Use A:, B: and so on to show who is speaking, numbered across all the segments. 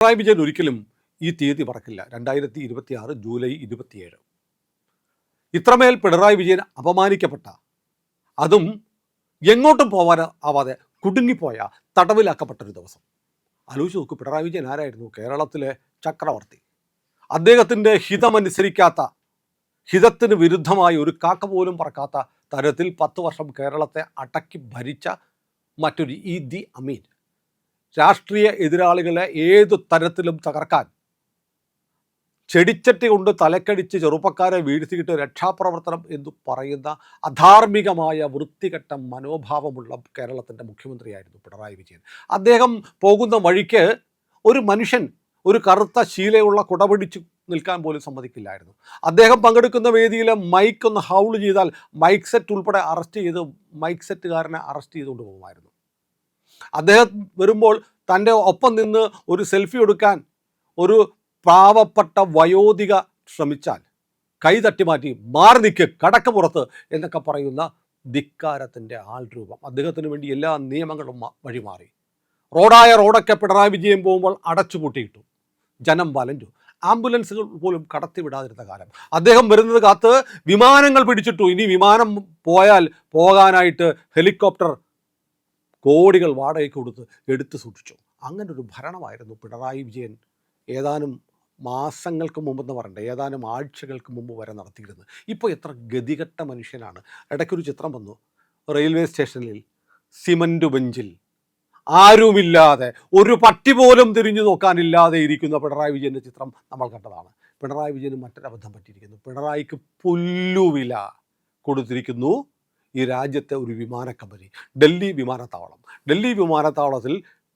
A: പിണറായി വിജയൻ ഒരിക്കലും ഈ തീയതി മറക്കില്ല. 2026 ജൂലൈ 27. ഇത്രമേൽ പിണറായി വിജയൻ അപമാനിക്കപ്പെട്ട, അതും എങ്ങോട്ടും പോകാൻ ആവാതെ കുടുങ്ങിപ്പോയ, തടവിലാക്കപ്പെട്ടൊരു ദിവസം. ആലോചിച്ച് നോക്കൂ, പിണറായി വിജയൻ ആരായിരുന്നു? കേരളത്തിലെ ചക്രവർത്തി. അദ്ദേഹത്തിൻ്റെ ഹിതമനുസരിക്കാത്ത, ഹിതത്തിന് വിരുദ്ധമായി ഒരു കാക്ക പോലും പറക്കാത്ത തരത്തിൽ 10 വർഷം കേരളത്തെ അടക്കി ഭരിച്ച മറ്റൊരു ഈദി അമീൻ. രാഷ്ട്രീയ എതിരാളികളെ ഏതു തരത്തിലും തകർക്കാൻ ചെടിച്ചട്ടി കൊണ്ട് തലക്കടിച്ച് ചെറുപ്പക്കാരെ വീഴ്ത്തിയിട്ട് രക്ഷാപ്രവർത്തനം എന്ന് പറയുന്ന അധാർമികമായ വൃത്തികെട്ട മനോഭാവമുള്ള കേരളത്തിൻ്റെ മുഖ്യമന്ത്രിയായിരുന്നു പിണറായി വിജയൻ. അദ്ദേഹം പോകുന്ന വഴിക്ക് ഒരു മനുഷ്യൻ ഒരു കറുത്ത ശീലയുള്ള കുട പിടിച്ച് നിൽക്കാൻ പോലും സമ്മതിക്കില്ലായിരുന്നു. അദ്ദേഹം പങ്കെടുക്കുന്ന വേദിയിലെ മൈക്ക് ഒന്ന് ഹൗൾ ചെയ്താൽ മൈക്ക് സെറ്റ് ഉൾപ്പെടെ അറസ്റ്റ് ചെയ്ത് മൈക്ക് സെറ്റുകാരനെ അറസ്റ്റ് ചെയ്തുകൊണ്ട് പോകുമായിരുന്നു. അദ്ദേഹം വരുമ്പോൾ തൻ്റെ ഒപ്പം നിന്ന് ഒരു സെൽഫി എടുക്കാൻ ഒരു പാവപ്പെട്ട വയോധിക ശ്രമിച്ചാൽ കൈ തട്ടി മാറ്റി മാറി നിൽക്ക്, കടക്ക് പുറത്ത് എന്നൊക്കെ പറയുന്ന ധിക്കാരത്തിൻ്റെ ആൾ രൂപം. അദ്ദേഹത്തിന് വേണ്ടി എല്ലാ നിയമങ്ങളും വഴിമാറി. റോഡൊക്കെ പിണറായി വിജയൻ പോകുമ്പോൾ അടച്ചുപൂട്ടിയിട്ടു, ജനം വലഞ്ഞു. ആംബുലൻസുകൾ പോലും കടത്തിവിടാതിരുന്ന കാലം. അദ്ദേഹം വരുന്നത് കാത്ത് വിമാനങ്ങൾ പിടിച്ചിട്ടു. ഇനി വിമാനം പോകാനായിട്ട് ഹെലികോപ്റ്റർ കോടികൾ വാടകയ്ക്ക് കൊടുത്ത് എടുത്തു സൂക്ഷിച്ചു. അങ്ങനൊരു ഭരണമായിരുന്നു പിണറായി വിജയൻ ഏതാനും മാസങ്ങൾക്ക് മുമ്പെന്ന് പറയണ്ടേ, ഏതാനും ആഴ്ചകൾക്ക് മുമ്പ് വരെ നടത്തിയിരുന്നത്. ഇപ്പോൾ എത്ര ഗതികെട്ട മനുഷ്യനാണ്. ഇടയ്ക്കൊരു ചിത്രം വന്നു, റെയിൽവേ സ്റ്റേഷനിൽ സിമൻറ്റ് ബെഞ്ചിൽ ആരുമില്ലാതെ, ഒരു പട്ടി പോലും തിരിഞ്ഞു നോക്കാനില്ലാതെ ഇരിക്കുന്ന പിണറായി വിജയൻ്റെ ചിത്രം നമ്മൾ കണ്ടതാണ്. പിണറായി വിജയന് മറ്റൊരബദ്ധം പറ്റിയിരിക്കുന്നു. പിണറായിക്ക് പുല്ലുവില കൊടുത്തിരിക്കുന്നു ഈ രാജ്യത്തെ ഒരു വിമാന കമ്പനി, ഡൽഹി വിമാനത്താവളം. ഡൽഹി വിമാനത്താവളത്തിൽ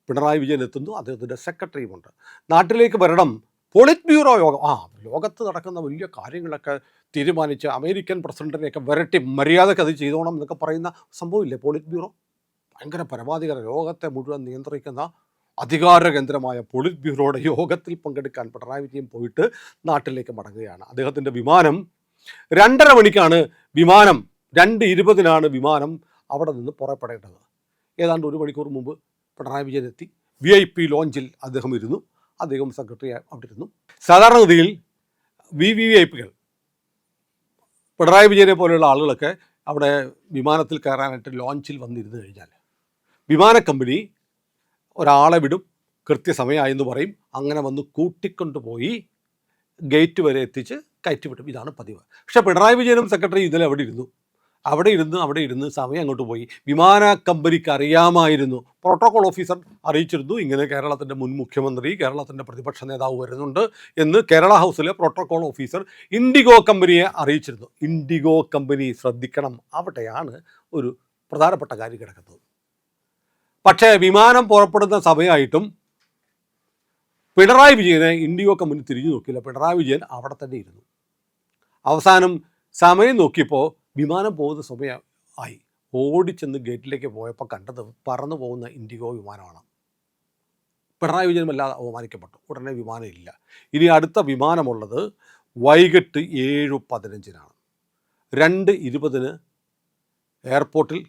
A: പിണറായി വിജയൻ എത്തുന്നു, അദ്ദേഹത്തിൻ്റെ സെക്രട്ടറിയുമുണ്ട്. നാട്ടിലേക്ക് വരണം, പോളിറ്റ് ബ്യൂറോ യോഗം. ലോകത്ത് നടക്കുന്ന വലിയ കാര്യങ്ങളൊക്കെ തീരുമാനിച്ച് അമേരിക്കൻ പ്രസിഡന്റിനെയൊക്കെ വരട്ടി മര്യാദയ്ക്ക് അത് ചെയ്തോണം എന്നൊക്കെ പറയുന്ന സംഭവമില്ലേ പോളിറ്റ് ബ്യൂറോ? ഭയങ്കര പരമാധികാര, ലോകത്തെ മുഴുവൻ നിയന്ത്രിക്കുന്ന അധികാര കേന്ദ്രമായ പോളിറ്റ് ബ്യൂറോയുടെ യോഗത്തിൽ പങ്കെടുക്കാൻ പിണറായി വിജയൻ പോയിട്ട് നാട്ടിലേക്ക് മടങ്ങുകയാണ്. അദ്ദേഹത്തിൻ്റെ വിമാനം 2:30 മണിക്കാണ് വിമാനം, 2:20 വിമാനം അവിടെ നിന്ന് പുറപ്പെടേണ്ടത്. ഏതാണ്ട് 1 മണിക്കൂർ മുമ്പ് പിണറായി വിജയൻ എത്തി. VIP ലോഞ്ചിൽ അദ്ദേഹം ഇരുന്നു. അദ്ദേഹം സെക്രട്ടറി അവിടെ ഇരുന്നു. സാധാരണഗതിയിൽ VVIPകൾ, പിണറായി വിജയനെ പോലെയുള്ള ആളുകളൊക്കെ അവിടെ വിമാനത്തിൽ കയറാനായിട്ട് ലോഞ്ചിൽ വന്നിരുന്നു കഴിഞ്ഞാൽ വിമാന കമ്പനി ഒരാളെ വിടും, കൃത്യസമയമായെന്ന് പറയും, അങ്ങനെ വന്ന് കൂട്ടിക്കൊണ്ടുപോയി ഗേറ്റ് വരെ എത്തിച്ച് കയറ്റി വിടും. ഇതാണ് പതിവ്. പക്ഷേ പിണറായി വിജയനും സെക്രട്ടറി ഇന്നലെ അവിടെ ഇരുന്ന് സമയം അങ്ങോട്ട് പോയി. വിമാന കമ്പനിക്ക് അറിയാമായിരുന്നു, പ്രോട്ടോകോൾ ഓഫീസർ അറിയിച്ചിരുന്നു, ഇങ്ങനെ കേരളത്തിൻ്റെ മുൻ മുഖ്യമന്ത്രി, കേരളത്തിൻ്റെ പ്രതിപക്ഷ നേതാവ് വരുന്നുണ്ട് എന്ന് കേരള ഹൗസിലെ പ്രോട്ടോകോൾ ഓഫീസർ ഇൻഡിഗോ കമ്പനിയെ അറിയിച്ചിരുന്നു. ഇൻഡിഗോ കമ്പനി ശ്രദ്ധിക്കണം, അവിടെയാണ് ഒരു പ്രധാനപ്പെട്ട കാര്യം കിടക്കുന്നത്. പക്ഷേ വിമാനം പുറപ്പെടുന്ന സമയമായിട്ടും പിണറായി വിജയനെ ഇൻഡിഗോ കമ്പനി തിരിഞ്ഞു നോക്കിയില്ല. പിണറായി വിജയൻ അവിടെ തന്നെ ഇരുന്നു. അവസാനം സമയം നോക്കിയപ്പോൾ വിമാനം പോകുന്ന സമയമായി. ഓടിച്ചെന്ന് ഗേറ്റിലേക്ക് പോയപ്പോൾ കണ്ടത് പറന്നു പോകുന്ന ഇൻഡിഗോ വിമാനമാണ്. പിണറായി വിജയൻ വല്ലാതെ അവമാനിക്കപ്പെട്ടു. ഉടനെ വിമാനം ഇല്ല. ഇനി അടുത്ത വിമാനമുള്ളത് വൈകിട്ട് 7:15. 2:20 എയർപോർട്ടിൽ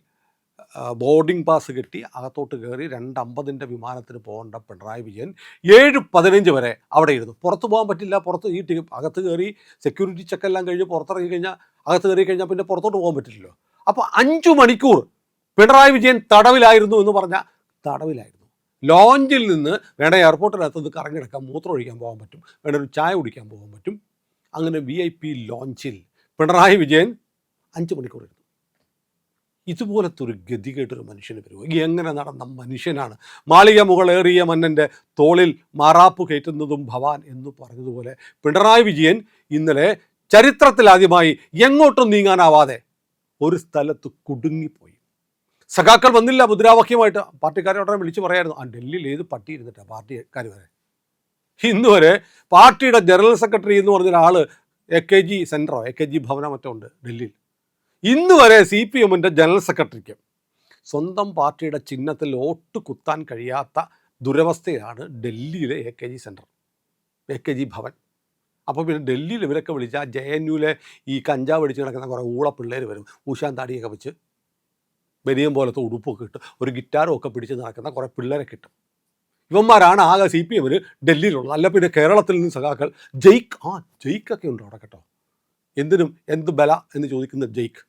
A: ബോർഡിംഗ് പാസ് കിട്ടി അകത്തോട്ട് കയറി 2:50 വിമാനത്തിന് പോകേണ്ട പിണറായി വിജയൻ 7:15 വരെ അവിടെ ഇരുന്നു. പുറത്ത് പോകാൻ പറ്റില്ല. പുറത്ത് അകത്ത് കയറി സെക്യൂരിറ്റി ചെക്കെല്ലാം കഴിഞ്ഞ് പുറത്തിറങ്ങി കഴിഞ്ഞാൽ, അകത്ത് കയറി കഴിഞ്ഞാൽ പിന്നെ പുറത്തോട്ട് പോകാൻ പറ്റില്ലല്ലോ. അപ്പോൾ 5 മണിക്കൂർ പിണറായി വിജയൻ തടവിലായിരുന്നു എന്ന് പറഞ്ഞാൽ തടവിലായിരുന്നു. ലോഞ്ചിൽ നിന്ന് വേണ്ട എയർപോർട്ടിനകത്ത് കറങ്ങിടക്കാൻ, മൂത്രം ഒഴിക്കാൻ പോകാൻ പറ്റും, വേണ്ട ഒരു ചായ കുടിക്കാൻ പോകാൻ പറ്റും. അങ്ങനെ VIP ലോഞ്ചിൽ പിണറായി വിജയൻ 5 മണിക്കൂർ ഇരുന്നു. ഇതുപോലത്തെ ഒരു ഗതികേട്ടൊരു മനുഷ്യന് വരുമോ? എങ്ങനെ നടന്ന മനുഷ്യനാണ്? മാളിക മുകളേറിയ മന്നൻ്റെ തോളിൽ മാറാപ്പ് കയറ്റുന്നതും ഭവാൻ എന്ന് പറഞ്ഞതുപോലെ പിണറായി വിജയൻ ഇന്നലെ ചരിത്രത്തിലാദ്യമായി എങ്ങോട്ടും നീങ്ങാനാവാതെ ഒരു സ്ഥലത്ത് കുടുങ്ങിപ്പോയി. സഖാക്കൾ വന്നില്ല മുദ്രാവാക്യമായിട്ട്. പാർട്ടിക്കാരെ ഉടനെ വിളിച്ച് പറയായിരുന്നു, ഡൽഹിയിൽ ഏത് പട്ടി ഇരുന്നിട്ടാണ് പാർട്ടിക്കാർ വരെ. ഇന്ന് വരെ പാർട്ടിയുടെ ജനറൽ സെക്രട്ടറി എന്ന് പറഞ്ഞൊരാൾ AKG സെൻറ്ററോ AKG ഭവനോ മറ്റോ ഉണ്ട് ഡൽഹിയിൽ. ഇന്ന് വരെ CPMൻ്റെ ജനറൽ സെക്രട്ടറിക്ക് സ്വന്തം പാർട്ടിയുടെ ചിഹ്നത്തിൽ വോട്ട് കുത്താൻ കഴിയാത്ത ദുരവസ്ഥയാണ് ഡൽഹിയിലെ AKG സെൻറ്റർ, AKG ഭവൻ. അപ്പോൾ പിന്നെ ഡൽഹിയിൽ ഇവരൊക്കെ വിളിച്ചാൽ JNUവിലെ ഈ കഞ്ചാവ് അടിച്ച് കിടക്കുന്ന കുറേ ഊള പിള്ളേർ വരും, ഊശാൻ താടിയൊക്കെ വെച്ച് ബനിയം പോലത്തെ ഉടുപ്പൊക്കെ ഇട്ട് ഒരു ഗിറ്റാറും ഒക്കെ പിടിച്ച് നടക്കുന്ന കുറേ പിള്ളേരെ കിട്ടും. ഇവന്മാരാണ് ആകെ CPM ഡൽഹിയിലുള്ളത്. അല്ല പിന്നെ കേരളത്തിൽ നിന്ന് സഖാക്കൾ ജയ്ക്കൊക്കെ ഉണ്ട് അവിടെ കേട്ടോ. എന്തിനും എന്ത് ബല എന്ന് ചോദിക്കുന്ന ജയ്ക്ക്.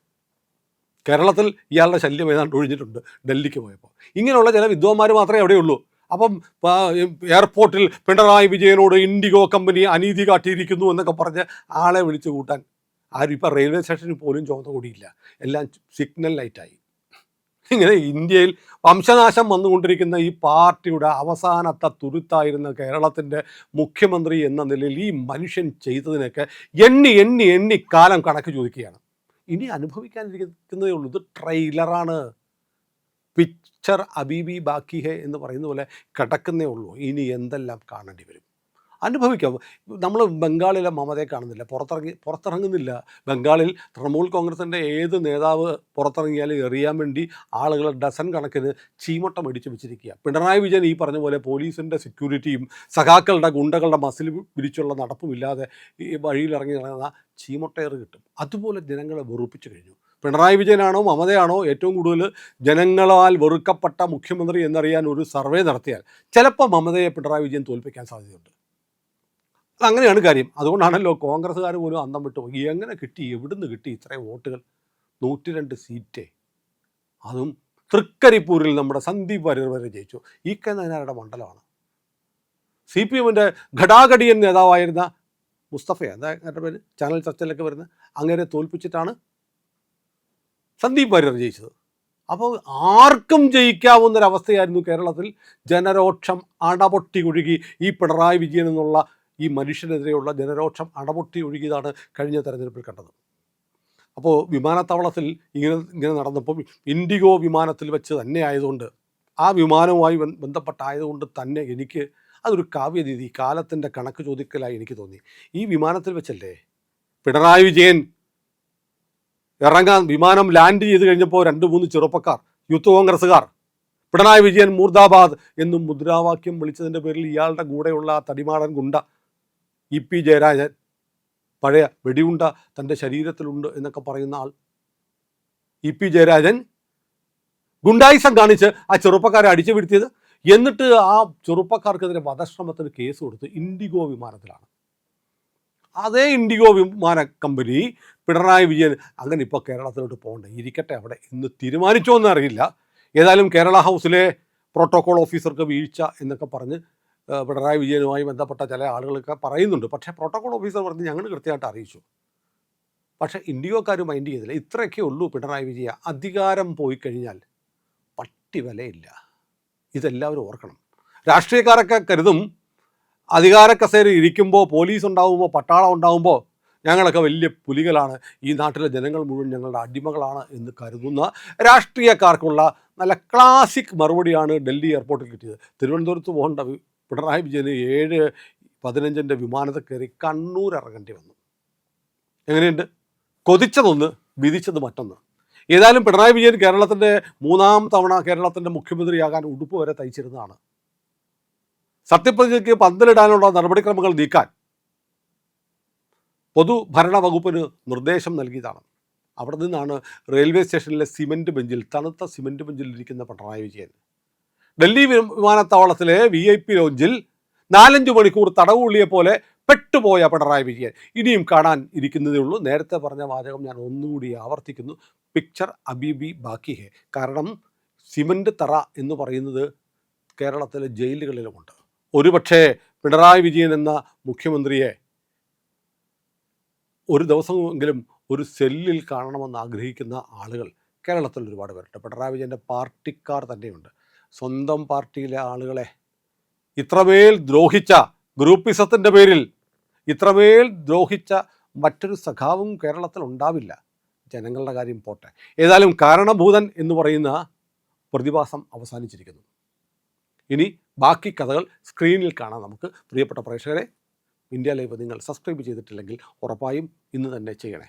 A: കേരളത്തിൽ ഇയാളുടെ ശല്യം ഏതാണ്ട് ഒഴിഞ്ഞിട്ടുണ്ട് ഡൽഹിക്ക് പോയപ്പോൾ. ഇങ്ങനെയുള്ള ചില വിദ്വാന്മാർ മാത്രമേ അവിടെയുള്ളൂ. അപ്പം എയർപോർട്ടിൽ പിണറായി വിജയനോട് ഇൻഡിഗോ കമ്പനി അനീതി കാട്ടിയിരിക്കുന്നു എന്നൊക്കെ പറഞ്ഞ് ആളെ വിളിച്ചു കൂട്ടാൻ ആരും ഇപ്പം റെയിൽവേ സ്റ്റേഷനിൽ പോലും ചുവന്ന കൂടിയില്ല. എല്ലാം സിഗ്നൽ ലൈറ്റായി. ഇങ്ങനെ ഇന്ത്യയിൽ വംശനാശം വന്നുകൊണ്ടിരിക്കുന്ന ഈ പാർട്ടിയുടെ അവസാനത്തെ തുരുത്തായിരുന്ന കേരളത്തിൻ്റെ മുഖ്യമന്ത്രി എന്ന നിലയിൽ ഈ മനുഷ്യൻ ചെയ്തതിനൊക്കെ എണ്ണി എണ്ണി എണ്ണി കാലം കണക്ക് ചോദിക്കുകയാണ്. ഇനി അനുഭവിക്കാനിരിക്കുന്നതേ ഉള്ളൂ. ഇത് ട്രെയിലറാണ്. പിക്ചർ അബീബി ബാക്കി ഹേ എന്ന് പറയുന്ന പോലെ കിടക്കുന്നേ ഉള്ളൂ. ഇനി എന്തെല്ലാം കാണേണ്ടി വരും, അനുഭവിക്കാം. നമ്മൾ ബംഗാളിലെ മമതയെ കാണുന്നില്ല, പുറത്തിറങ്ങുന്നില്ല. ബംഗാളിൽ തൃണമൂൽ കോൺഗ്രസിൻ്റെ ഏത് നേതാവ് പുറത്തിറങ്ങിയാലും എറിയാൻ വേണ്ടി ആളുകൾ ഡസൻ കണക്കിന് ചീമട്ട മേടിച്ച് വെച്ചിരിക്കുക. പിണറായി വിജയൻ ഈ പറഞ്ഞ പോലെ പോലീസിൻ്റെ സെക്യൂരിറ്റിയും സഖാക്കളുടെ ഗുണ്ടകളുടെ മസിൽ പിടിച്ചുള്ള നടപ്പുമില്ലാതെ ഈ വഴിയിലിറങ്ങി നടന്ന ചീമൊട്ടയേറ് കിട്ടും. അതുപോലെ ജനങ്ങളെ വെറുപ്പിച്ചു കഴിഞ്ഞു. പിണറായി വിജയനാണോ മമതയാണോ ഏറ്റവും കൂടുതൽ ജനങ്ങളാൽ വെറുക്കപ്പെട്ട മുഖ്യമന്ത്രി എന്നറിയാൻ ഒരു സർവേ നടത്തിയാൽ ചിലപ്പോൾ മമതയെ പിണറായി വിജയൻ തോൽപ്പിക്കാൻ സാധ്യതയുണ്ട്. അങ്ങനെയാണ് കാര്യം. അതുകൊണ്ടാണല്ലോ കോൺഗ്രസ്സുകാർ പോലും അന്തം വിട്ടു. എങ്ങനെ കിട്ടി, എവിടുന്ന് കിട്ടി ഇത്രയും വോട്ടുകൾ? 102 സീറ്റേ, അതും തൃക്കരിപ്പൂരിൽ നമ്മുടെ സന്ദീപ് വാര്യർ വരെ ജയിച്ചു. ഈ കനാരുടെ മണ്ഡലമാണ്. CPM ഘടാഘടിയൻ നേതാവായിരുന്ന മുസ്തഫ, എന്താ എൻ്റെ പേര്, ചാനൽ ചർച്ചയിലൊക്കെ വരുന്ന, അങ്ങനെ തോൽപ്പിച്ചിട്ടാണ് സന്ദീപ് വാര്യർ ജയിച്ചത്. അപ്പോൾ ആർക്കും ജയിക്കാവുന്നൊരവസ്ഥയായിരുന്നു കേരളത്തിൽ. ജനരോക്ഷം അടപൊട്ടി ഒഴുകി. ഈ പിണറായി വിജയൻ എന്നുള്ള ഈ മനുഷ്യനെതിരെയുള്ള ജനരോക്ഷം അടപൊട്ടി ഒഴുകിയതാണ് കഴിഞ്ഞ തെരഞ്ഞെടുപ്പിൽ കണ്ടത്. അപ്പോൾ വിമാനത്താവളത്തിൽ ഇങ്ങനെ നടന്നപ്പോൾ ഇൻഡിഗോ വിമാനത്തിൽ വെച്ച് തന്നെ ആയതുകൊണ്ട്, ആ വിമാനവുമായി ബന്ധപ്പെട്ടായതുകൊണ്ട് തന്നെ എനിക്ക് അതൊരു കാവ്യരീതി, കാലത്തിൻ്റെ കണക്ക് ചോദിക്കലായി എനിക്ക് തോന്നി. ഈ വിമാനത്തിൽ വെച്ചല്ലേ പിണറായി വിജയൻ വിമാനം ലാൻഡ് ചെയ്ത് കഴിഞ്ഞപ്പോൾ 2-3 ചെറുപ്പക്കാർ, യൂത്ത് കോൺഗ്രസ്സുകാർ പിണറായി വിജയൻ മൂർദാബാദ് എന്നും മുദ്രാവാക്യം വിളിച്ചതിൻ്റെ പേരിൽ ഇയാളുടെ കൂടെയുള്ള തടിമാടൻ ഗുണ്ട EP ജയരാജൻ, പഴയ വെടിയുണ്ട തൻ്റെ ശരീരത്തിലുണ്ട് എന്നൊക്കെ പറയുന്ന ആൾ, EP ജയരാജൻ ഗുണ്ടായിസം കാണിച്ച് ആ ചെറുപ്പക്കാരെ അടിച്ചു വീഴ്ത്തിയത്. എന്നിട്ട് ആ ചെറുപ്പക്കാർക്കെതിരെ വധശ്രമത്തിന് കേസ് കൊടുത്ത് ഇൻഡിഗോ വിമാനത്തിലാണ്. അതേ ഇൻഡിഗോ വിമാന കമ്പനി പിണറായി വിജയൻ അങ്ങനെ ഇപ്പോൾ കേരളത്തിലോട്ട് പോകണ്ടേ, ഇരിക്കട്ടെ അവിടെ എന്ന് തീരുമാനിച്ചോ എന്നറിയില്ല. ഏതായാലും കേരള ഹൗസിലെ പ്രോട്ടോകോൾ ഓഫീസർക്ക് വീഴ്ച എന്നൊക്കെ പറഞ്ഞ് പിണറായി വിജയനുമായി ബന്ധപ്പെട്ട ചില ആളുകളൊക്കെ പറയുന്നുണ്ട്. പക്ഷേ പ്രോട്ടോകോൾ ഓഫീസർ പറഞ്ഞ് ഞങ്ങൾ കൃത്യമായിട്ട് അറിയിച്ചു. പക്ഷേ ഇൻഡിഗോക്കാർ മൈൻഡ് ചെയ്തില്ല. ഇത്രയൊക്കെ ഉള്ളൂ പിണറായി വിജയ. അധികാരം പോയി കഴിഞ്ഞാൽ പട്ടി വിലയില്ല. ഇതെല്ലാവരും ഓർക്കണം. രാഷ്ട്രീയക്കാരൊക്കെ കരുതും അധികാര കസേര ഇരിക്കുമ്പോൾ, പോലീസ് ഉണ്ടാകുമ്പോൾ, പട്ടാളം ഉണ്ടാകുമ്പോൾ ഞങ്ങളൊക്കെ വലിയ പുലികളാണ്, ഈ നാട്ടിലെ ജനങ്ങൾ മുഴുവൻ ഞങ്ങളുടെ അടിമകളാണ് എന്ന് കരുതുന്ന രാഷ്ട്രീയക്കാർക്കുള്ള നല്ല ക്ലാസിക് മറുപടിയാണ് ഡൽഹി എയർപോർട്ടിൽ കിട്ടിയത്. തിരുവനന്തപുരത്ത് പോകേണ്ട പിണറായി വിജയന് 7:15 വിമാനത്തിൽ കയറി കണ്ണൂർ ഇറങ്ങേണ്ടി വന്നു. എങ്ങനെയുണ്ട്? കൊതിച്ചതൊന്ന്, വിധിച്ചത് മറ്റൊന്ന്. ഏതായാലും പിണറായി വിജയൻ കേരളത്തിൻ്റെ 3ാം തവണ കേരളത്തിൻ്റെ മുഖ്യമന്ത്രിയാകാൻ ഉടുപ്പ് വരെ തയ്ച്ചിരുന്നതാണ്. സത്യപ്രതിജ്ഞയ്ക്ക് പന്തലിടാനുള്ള നടപടിക്രമങ്ങൾ നീക്കാൻ പൊതുഭരണ വകുപ്പിന് നിർദ്ദേശം നൽകിയതാണ്. അവിടെ നിന്നാണ് റെയിൽവേ സ്റ്റേഷനിലെ തണുത്ത സിമൻറ്റ് ബെഞ്ചിൽ ഇരിക്കുന്ന പിണറായി വിജയൻ ഡൽഹി വിമാനത്താവളത്തിലെ VIP ലോഞ്ചിൽ 4-5 മണിക്കൂർ തടവുള്ളിയെ പോലെ പെട്ടുപോയ പിണറായി വിജയൻ ഇനിയും കാണാൻ ഇരിക്കുന്നതേ ഉള്ളൂ. നേരത്തെ പറഞ്ഞ വാചകം ഞാൻ ഒന്നുകൂടി ആവർത്തിക്കുന്നു, പിക്ചർ അബീബി ബാക്കി ഹേ. കാരണം സിമൻറ്റ് തറ എന്ന് പറയുന്നത് കേരളത്തിലെ ജയിലുകളിലുമുണ്ട്. ഒരുപക്ഷേ പിണറായി വിജയൻ എന്ന മുഖ്യമന്ത്രിയെ ഒരു ദിവസമെങ്കിലും ഒരു സെല്ലിൽ കാണണമെന്ന് ആഗ്രഹിക്കുന്ന ആളുകൾ കേരളത്തിൽ ഒരുപാട് പേരുണ്ട്. പിണറായി വിജയൻ്റെ പാർട്ടിക്കാർ തന്നെയുണ്ട്. സ്വന്തം പാർട്ടിയിലെ ആളുകളെ ഇത്രമേൽ ദ്രോഹിച്ച, ഗ്രൂപ്പിസത്തിൻ്റെ പേരിൽ ഇത്രമേൽ ദ്രോഹിച്ച മറ്റൊരു സഖാവും കേരളത്തിൽ ഉണ്ടാവില്ല. ജനങ്ങളുടെ കാര്യം പോട്ടെ. ഏതായാലും കാരണഭൂതൻ എന്ന് പറയുന്ന പ്രതിഭാസം അവസാനിച്ചിരിക്കുന്നു. ഇനി ബാക്കി കഥകൾ സ്ക്രീനിൽ കാണാം നമുക്ക്. പ്രിയപ്പെട്ട പ്രേക്ഷകരെ, ഇന്ത്യ ലൈവ് നിങ്ങൾ സബ്സ്ക്രൈബ് ചെയ്തിട്ടില്ലെങ്കിൽ ഉറപ്പായും ഇന്ന് തന്നെ ചെയ്യണേ.